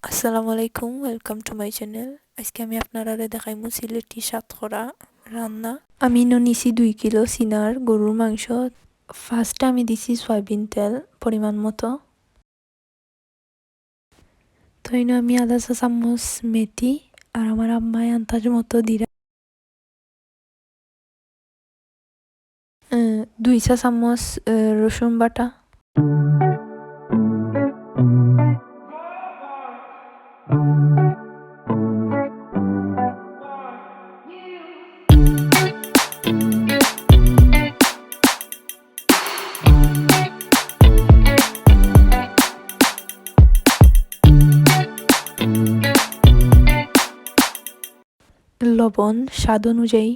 আসসালামু আলাইকুম, welcome to my channel. আজকে আমি আপনারা দেখাইমু সিলেটি শাতকরা রান্না। আমি নিছি 2 কিলো সিনার গরুর মাংস। ফার্স্টে আমি দিছি সয়াবিন তেল পরিমাণ মতো। তো আমি আধা চা চামচ মেথি আর আমার আম্মায় আন্দাজ মতো দিরা 2 চা চামচ রসুন বাটা, লবণ স্বাদ অনুযায়ী,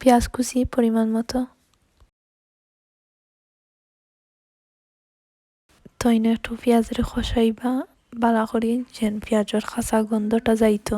পেঁয়াজ কুচি পরিমাণ মতো। তো একটু পেঁয়াজের খসাইবা বালা করি যেন পেঁয়াজের খাসা গন্ধটা যাইতো।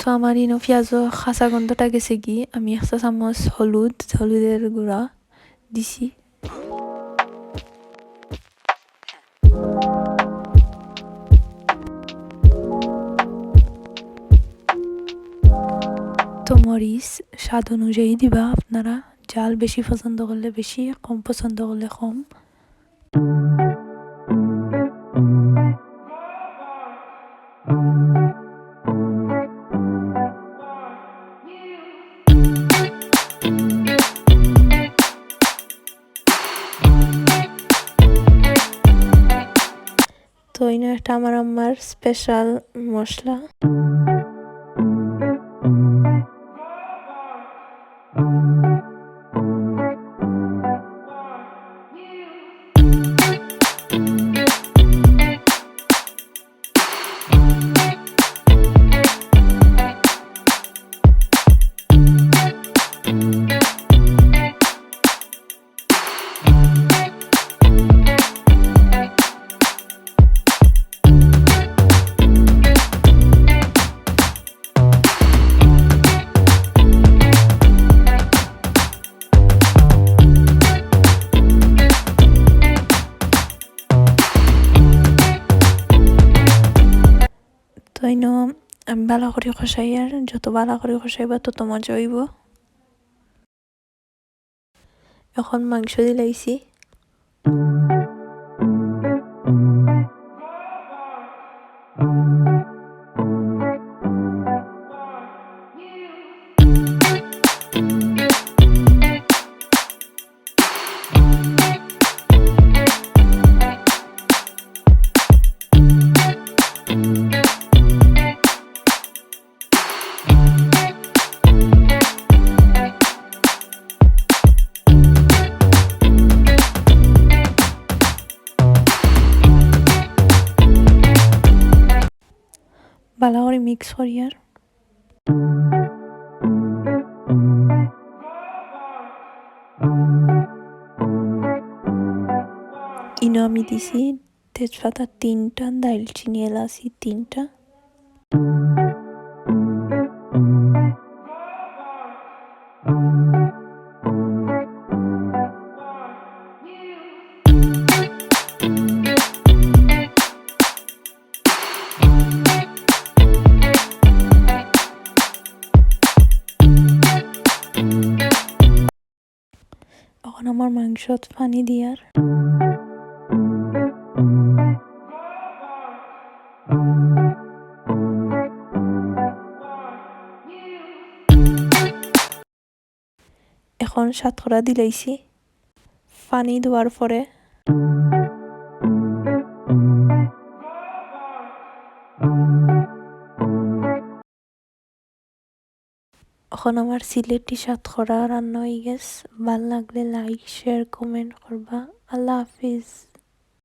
তো আমার পেঁয়াজও খাসা গন্ধটা গেছে কি আমি 1 চা চামচ হলুদের গুঁড়া দিছি। তো মরিচ স্বাদ অনুযায়ী দিবা, আপনারা জাল বেশি পছন্দ করলে বেশি, কম পছন্দ করলে কম। তো এটা আমার আম্মার স্পেশাল মশলা। তো আমি ভালো করে খসাই, আর যত ভালো করে খসাইবা তত মজা হইব। এখন মাংস দিলাইছি। ভালো করে মিক্স করি, আর আমি দিছি তেজপাতা 3টা, দারচিনি এলাচি 3টা। আমার মাংসত পানি দিয়ার। এখন সাতকরা দিলাইছি। পানি দেওয়ার পরে এখন আমার সিলেটি সাতকরা রান্না হয়ে গেছে। ভাল লাগলে লাইক শেয়ার কমেন্ট করবা। আল্লাহ হাফিজ।